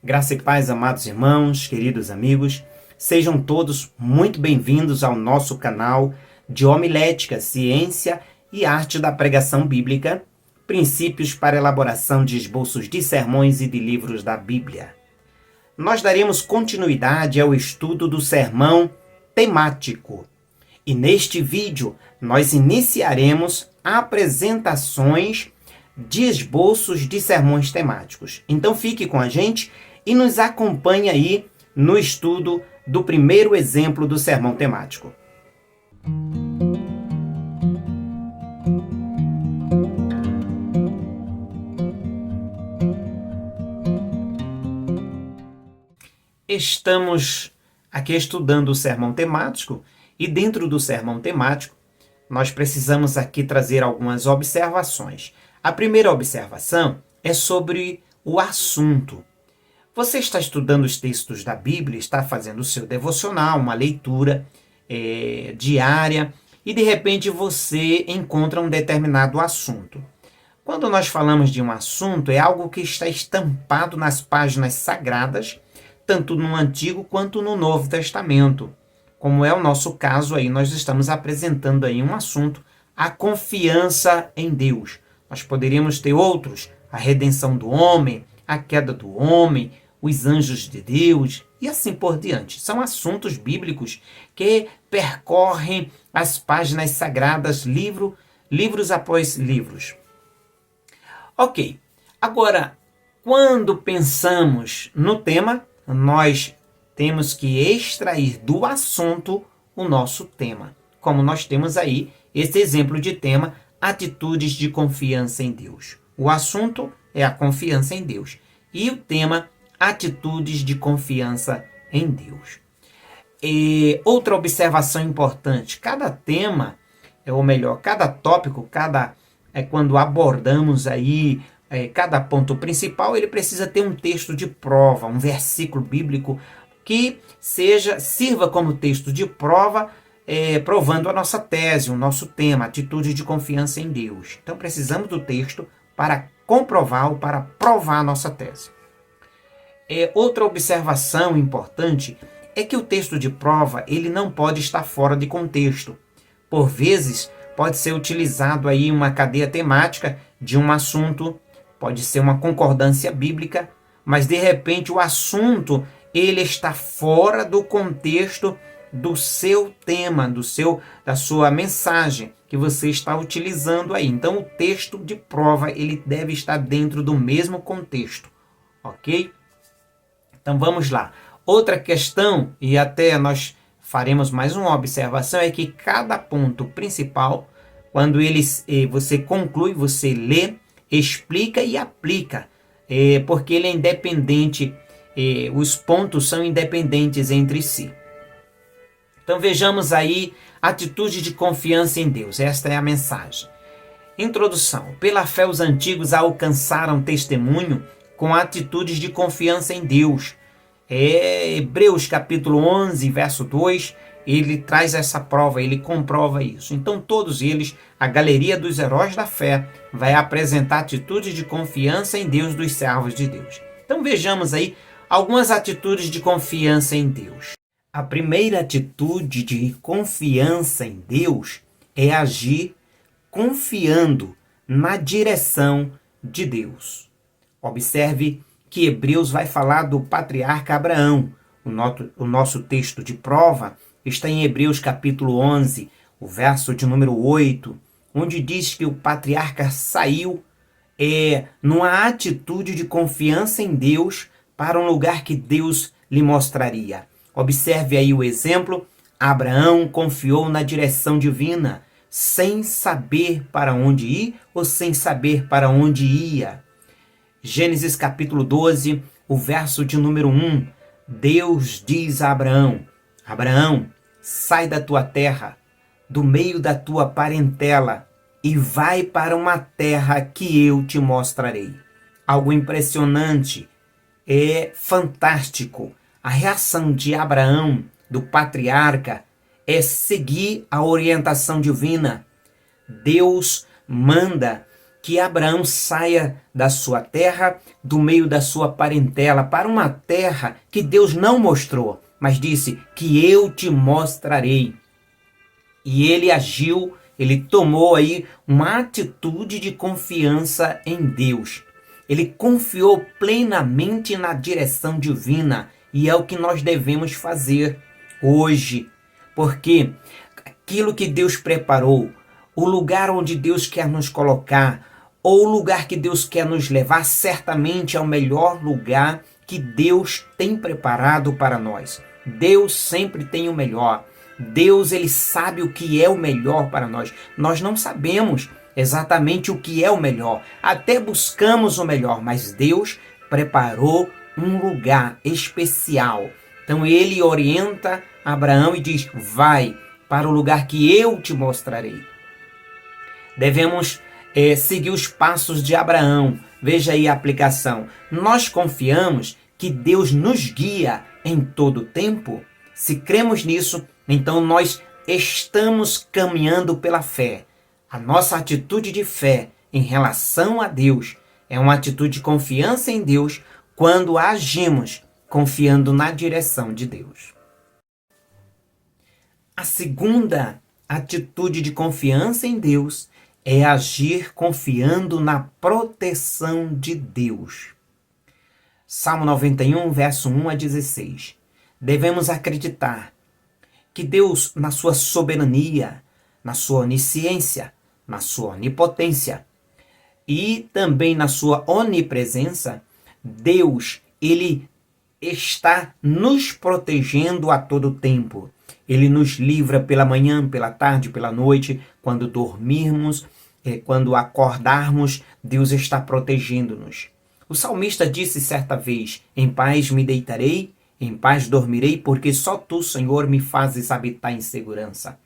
Graça e paz, amados irmãos, queridos amigos, sejam todos muito bem-vindos ao nosso canal de Homilética, Ciência e Arte da Pregação Bíblica, princípios para elaboração de esboços de sermões e de livros da Bíblia. Nós daremos continuidade ao estudo do sermão temático. E neste vídeo nós iniciaremos apresentações de esboços de sermões temáticos. Então fique com a gente e nos acompanhe aí no estudo do primeiro exemplo do sermão temático. Estamos aqui estudando o sermão temático e dentro do sermão temático nós precisamos aqui trazer algumas observações. A primeira observação é sobre o assunto. Você está estudando os textos da Bíblia, está fazendo o seu devocional, uma leitura diária, e de repente você encontra um determinado assunto. Quando nós falamos de um assunto, é algo que está estampado nas páginas sagradas, tanto no Antigo quanto no Novo Testamento. Como é o nosso caso aí, nós estamos apresentando aí um assunto, a confiança em Deus. Nós poderíamos ter outros, a redenção do homem, a queda do homem, os anjos de Deus e assim por diante. São assuntos bíblicos que percorrem as páginas sagradas, livros após livros. Ok, agora, quando pensamos no tema, nós temos que extrair do assunto o nosso tema. Como nós temos aí esse exemplo de tema, atitudes de confiança em Deus. O assunto é a confiança em Deus. E o tema, atitudes de confiança em Deus. E outra observação importante, cada tema, ou melhor, cada tópico, quando abordamos aí cada ponto principal, ele precisa ter um texto de prova, um versículo bíblico que sirva como texto de prova, provando a nossa tese, o nosso tema, atitude de confiança em Deus. Então precisamos do texto para comprovar ou para provar a nossa tese. Outra observação importante é que o texto de prova ele não pode estar fora de contexto. Por vezes pode ser utilizado aí uma cadeia temática de um assunto, pode ser uma concordância bíblica, mas de repente o assunto ele está fora do contexto do seu tema, da sua mensagem que você está utilizando aí. Então o texto de prova ele deve estar dentro do mesmo contexto, ok? Então vamos lá. Outra questão, e até nós faremos mais uma observação, é que cada ponto principal, quando você conclui, você lê, explica e aplica, porque ele é independente, os pontos são independentes entre si. Então vejamos aí, atitude de confiança em Deus, esta é a mensagem. Introdução. Pela fé os antigos alcançaram testemunho com atitudes de confiança em Deus. Hebreus capítulo 11, verso 2, ele traz essa prova, ele comprova isso. Então todos eles, a galeria dos heróis da fé, vai apresentar atitudes de confiança em Deus dos servos de Deus. Então vejamos aí algumas atitudes de confiança em Deus. A primeira atitude de confiança em Deus é agir confiando na direção de Deus. Observe que Hebreus vai falar do patriarca Abraão. O nosso texto de prova está em Hebreus capítulo 11, o verso de número 8, onde diz que o patriarca saiu numa atitude de confiança em Deus para um lugar que Deus lhe mostraria. Observe aí o exemplo, Abraão confiou na direção divina, sem saber para onde ir ou sem saber para onde ia. Gênesis capítulo 12, o verso de número 1, Deus diz a Abraão, Abraão, sai da tua terra, do meio da tua parentela, e vai para uma terra que eu te mostrarei. Algo impressionante, fantástico. A reação de Abraão, do patriarca, é seguir a orientação divina. Deus manda que Abraão saia da sua terra, do meio da sua parentela, para uma terra que Deus não mostrou, mas disse que eu te mostrarei. E ele agiu, ele tomou aí uma atitude de confiança em Deus. Ele confiou plenamente na direção divina, e é o que nós devemos fazer hoje, porque aquilo que Deus preparou, o lugar onde Deus quer nos colocar, ou o lugar que Deus quer nos levar, certamente é o melhor lugar que Deus tem preparado para nós. Deus sempre tem o melhor. Deus, ele sabe o que é o melhor para nós. Nós não sabemos exatamente o que é o melhor. Até buscamos o melhor, mas Deus preparou um lugar especial. Então ele orienta Abraão e diz: vai para o lugar que eu te mostrarei. Devemos seguir os passos de Abraão. Veja aí a aplicação. Nós confiamos que Deus nos guia em todo o tempo. Se cremos nisso, então nós estamos caminhando pela fé. A nossa atitude de fé em relação a Deus é uma atitude de confiança em Deus quando agimos confiando na direção de Deus. A segunda atitude de confiança em Deus é agir confiando na proteção de Deus. Salmo 91, verso 1 a 16. Devemos acreditar que Deus, na sua soberania, na sua onisciência, na sua onipotência e também na sua onipresença, Deus, ele está nos protegendo a todo tempo. Ele nos livra pela manhã, pela tarde, pela noite, quando dormirmos, quando acordarmos, Deus está protegendo-nos. O salmista disse certa vez: em paz me deitarei, em paz dormirei, porque só tu, Senhor, me fazes habitar em segurança.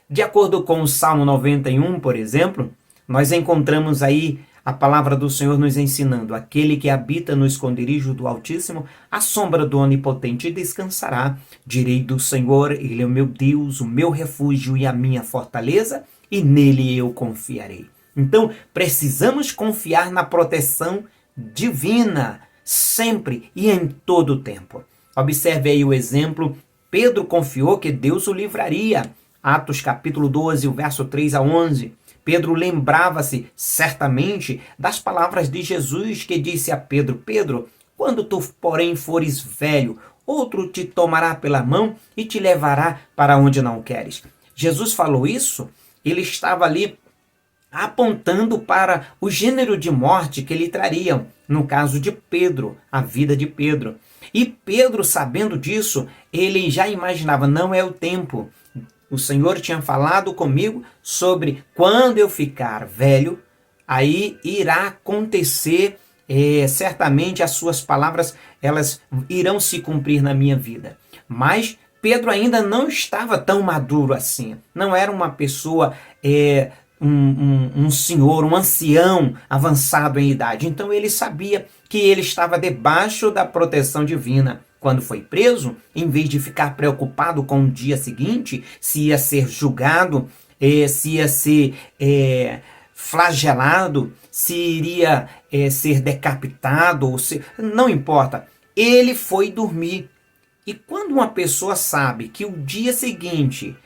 De acordo com o Salmo 91, por exemplo, nós encontramos aí a palavra do Senhor nos ensinando: aquele que habita no esconderijo do Altíssimo, à sombra do Onipotente descansará. Direi do Senhor: ele é o meu Deus, o meu refúgio e a minha fortaleza, e nele eu confiarei. Então, precisamos confiar na proteção divina, sempre e em todo o tempo. Observe aí o exemplo. Pedro confiou que Deus o livraria. Atos capítulo 12, o verso 3 a 11. Pedro lembrava-se certamente das palavras de Jesus, que disse a Pedro: Pedro, quando tu, porém, fores velho, outro te tomará pela mão e te levará para onde não queres. Jesus falou isso, ele estava ali apontando para o gênero de morte que lhe trariam, no caso de Pedro, a vida de Pedro. E Pedro, sabendo disso, ele já imaginava: não é o tempo. O Senhor tinha falado comigo sobre quando eu ficar velho, aí irá acontecer, certamente as suas palavras, elas irão se cumprir na minha vida. Mas Pedro ainda não estava tão maduro assim. Não era uma pessoa, um senhor, um ancião avançado em idade. Então ele sabia que ele estava debaixo da proteção divina. Quando foi preso, em vez de ficar preocupado com o dia seguinte, se ia ser julgado, se ia ser flagelado, se iria ser decapitado, não importa. Ele foi dormir. E quando uma pessoa sabe que o dia seguinte,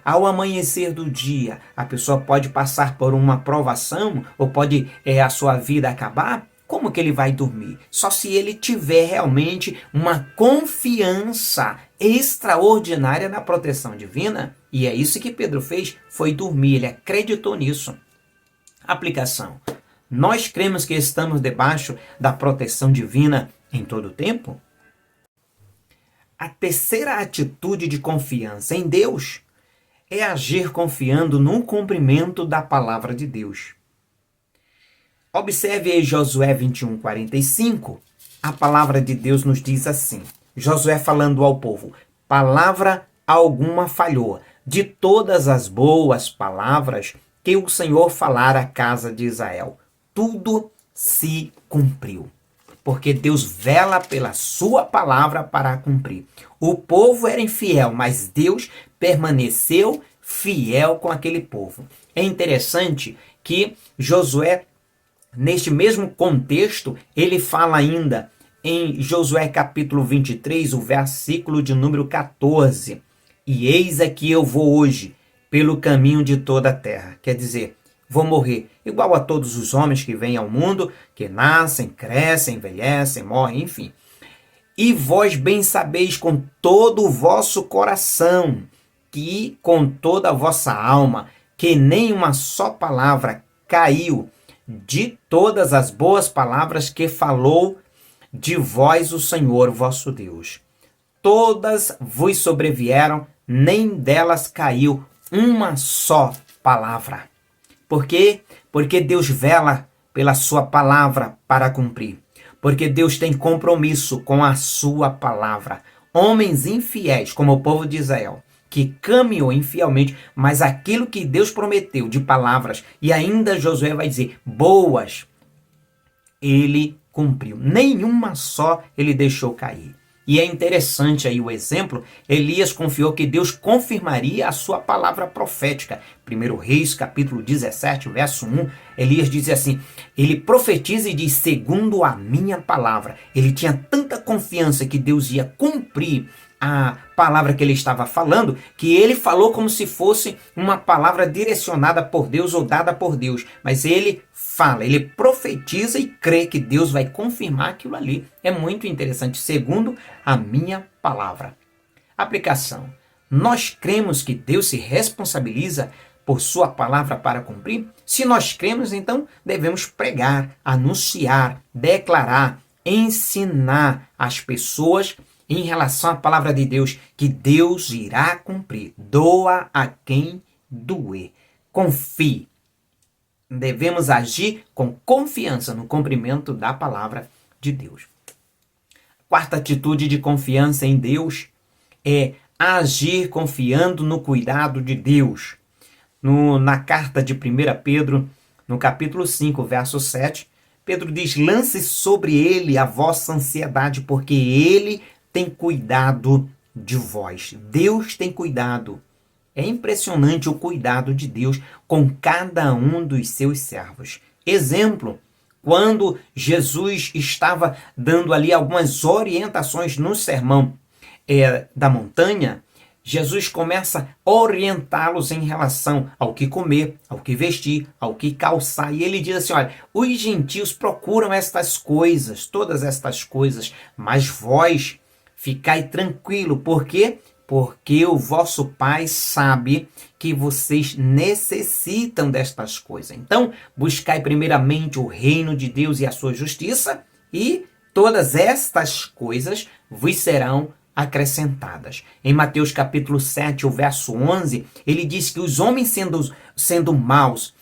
ao amanhecer do dia, a pessoa pode passar por uma provação, ou pode a sua vida acabar, como que ele vai dormir? Só se ele tiver realmente uma confiança extraordinária na proteção divina. E é isso que Pedro fez, foi dormir, ele acreditou nisso. Aplicação: nós cremos que estamos debaixo da proteção divina em todo o tempo? A terceira atitude de confiança em Deus é agir confiando no cumprimento da palavra de Deus. Observe aí Josué 21:45, a palavra de Deus nos diz assim, Josué falando ao povo: palavra alguma falhou, de todas as boas palavras que o Senhor falara à casa de Israel, tudo se cumpriu. Porque Deus vela pela sua palavra para cumprir. O povo era infiel, mas Deus permaneceu fiel com aquele povo. É interessante que Josué, neste mesmo contexto, ele fala ainda em Josué capítulo 23, o versículo de número 14. E eis aqui eu vou hoje pelo caminho de toda a terra. Quer dizer, vou morrer igual a todos os homens que vêm ao mundo, que nascem, crescem, envelhecem, morrem, enfim. E vós bem sabeis com todo o vosso coração, que com toda a vossa alma, que nem uma só palavra caiu de todas as boas palavras que falou de vós o Senhor vosso Deus. Todas vos sobrevieram, nem delas caiu uma só palavra. Por quê? Porque Deus vela pela sua palavra para cumprir. Porque Deus tem compromisso com a sua palavra. Homens infiéis, como o povo de Israel, que caminhou infielmente, mas aquilo que Deus prometeu de palavras, e ainda Josué vai dizer, boas, ele cumpriu. Nenhuma só ele deixou cair. E é interessante aí o exemplo, Elias confiou que Deus confirmaria a sua palavra profética. 1 Reis, capítulo 17, verso 1, Elias diz assim, ele profetiza e diz, segundo a minha palavra. Ele tinha tanta confiança que Deus ia cumprir a palavra que ele estava falando, que ele falou como se fosse uma palavra direcionada por Deus ou dada por Deus. Mas ele fala, ele profetiza e crê que Deus vai confirmar aquilo ali. É muito interessante, segundo a minha palavra. Aplicação. Nós cremos que Deus se responsabiliza por sua palavra para cumprir? Se nós cremos, então devemos pregar, anunciar, declarar, ensinar as pessoas em relação à palavra de Deus, que Deus irá cumprir. Doa a quem doer. Confie. Devemos agir com confiança no cumprimento da palavra de Deus. Quarta atitude de confiança em Deus é agir confiando no cuidado de Deus. Na carta de 1 Pedro, no capítulo 5, verso 7, Pedro diz, lance sobre ele a vossa ansiedade, porque ele tem cuidado de vós. Deus tem cuidado. É impressionante o cuidado de Deus com cada um dos seus servos. Exemplo, quando Jesus estava dando ali algumas orientações no sermão da montanha, Jesus começa a orientá-los em relação ao que comer, ao que vestir, ao que calçar. E ele diz assim, olha, os gentios procuram estas coisas, todas estas coisas, mas vós ficai tranquilo. Por quê? Porque o vosso Pai sabe que vocês necessitam destas coisas. Então, buscai primeiramente o reino de Deus e a sua justiça, e todas estas coisas vos serão acrescentadas. Em Mateus capítulo 7, o verso 11, ele diz que os homens sendo maus,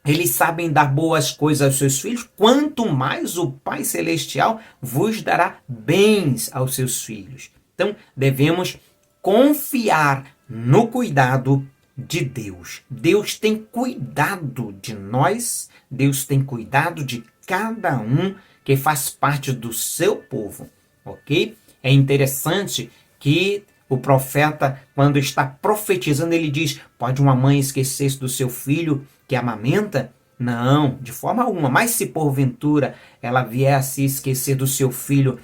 eles sabem dar boas coisas aos seus filhos, quanto mais o Pai Celestial vos dará bens aos seus filhos. Então, devemos confiar no cuidado de Deus. Deus tem cuidado de nós, Deus tem cuidado de cada um que faz parte do seu povo, ok? É interessante que o profeta, quando está profetizando, ele diz, pode uma mãe esquecer-se do seu filho que amamenta? Não, de forma alguma. Mas se porventura ela vier a se esquecer do seu filho,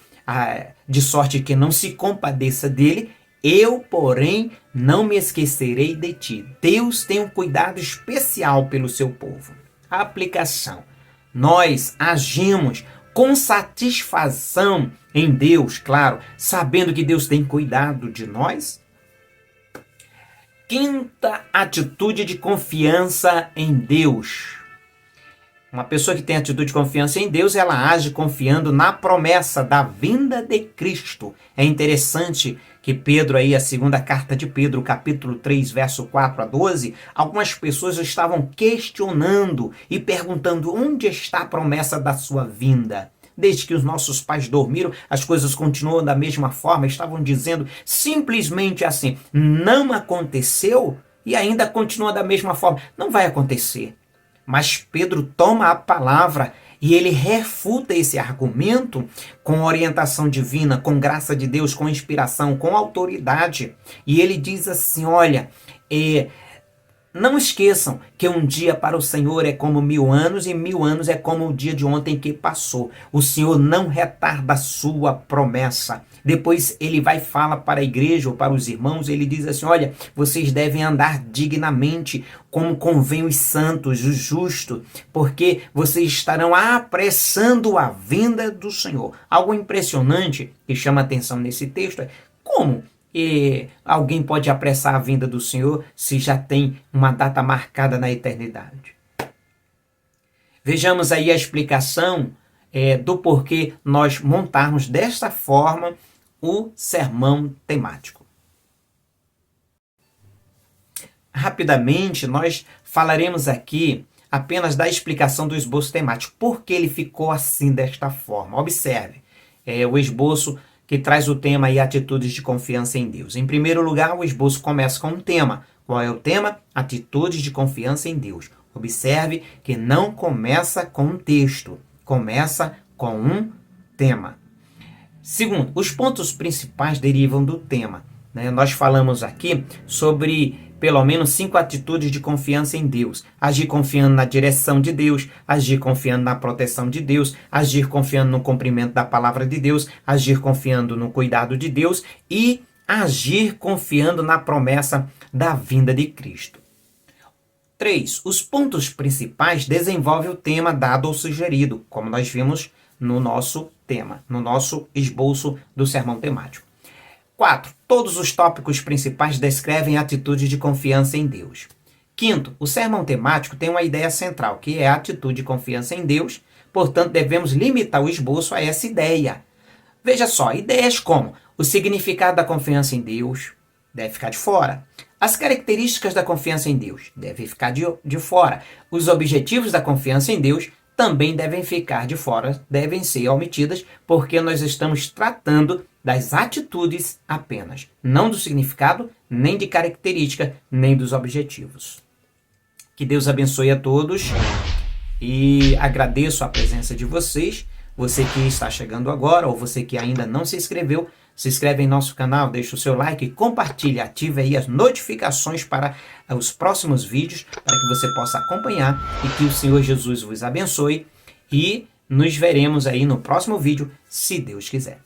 de sorte que não se compadeça dele, eu, porém, não me esquecerei de ti. Deus tem um cuidado especial pelo seu povo. A aplicação. Nós agimos com satisfação em Deus, claro, sabendo que Deus tem cuidado de nós. Quinta atitude de confiança em Deus. Uma pessoa que tem atitude de confiança em Deus, ela age confiando na promessa da vinda de Cristo. É interessante que Pedro, aí, a segunda carta de Pedro, capítulo 3, verso 4 a 12, algumas pessoas estavam questionando e perguntando onde está a promessa da sua vinda. Desde que os nossos pais dormiram, as coisas continuam da mesma forma, estavam dizendo simplesmente assim, não aconteceu e ainda continua da mesma forma. Não vai acontecer. Mas Pedro toma a palavra e ele refuta esse argumento com orientação divina, com graça de Deus, com inspiração, com autoridade. E ele diz assim, olha, Não esqueçam que um dia para o Senhor é como 1000 anos e 1000 anos é como o dia de ontem que passou. O Senhor não retarda a sua promessa. Depois ele vai falar para a igreja ou para os irmãos, ele diz assim, olha, vocês devem andar dignamente, como convém os santos, os justos, porque vocês estarão apressando a vinda do Senhor. Algo impressionante que chama atenção nesse texto é como alguém pode apressar a vinda do Senhor se já tem uma data marcada na eternidade. Vejamos aí a explicação do porquê nós montarmos desta forma o sermão temático. Rapidamente, nós falaremos aqui apenas da explicação do esboço temático. Por que ele ficou assim, desta forma? Observe, o esboço que traz o tema e atitudes de confiança em Deus. Em primeiro lugar, o esboço começa com um tema. Qual é o tema? Atitudes de confiança em Deus. Observe que não começa com um texto, começa com um tema. Segundo, os pontos principais derivam do tema. Nós falamos aqui sobre pelo menos 5 atitudes de confiança em Deus. Agir confiando na direção de Deus, agir confiando na proteção de Deus, agir confiando no cumprimento da palavra de Deus, agir confiando no cuidado de Deus e agir confiando na promessa da vinda de Cristo. 3. Os pontos principais desenvolvem o tema dado ou sugerido, como nós vimos no nosso tema, no nosso esboço do sermão temático. 4. Todos os tópicos principais descrevem atitudes de confiança em Deus. 5. O sermão temático tem uma ideia central, que é a atitude de confiança em Deus, portanto devemos limitar o esboço a essa ideia. Veja só, ideias como o significado da confiança em Deus deve ficar de fora. As características da confiança em Deus devem ficar de fora. Os objetivos da confiança em Deus também devem ficar de fora, devem ser omitidas, porque nós estamos tratando das atitudes apenas, não do significado, nem de característica, nem dos objetivos. Que Deus abençoe a todos e agradeço a presença de vocês. Você que está chegando agora ou você que ainda não se inscreveu, se inscreve em nosso canal, deixa o seu like, compartilhe, ative aí as notificações para os próximos vídeos, para que você possa acompanhar e que o Senhor Jesus vos abençoe e nos veremos aí no próximo vídeo, se Deus quiser.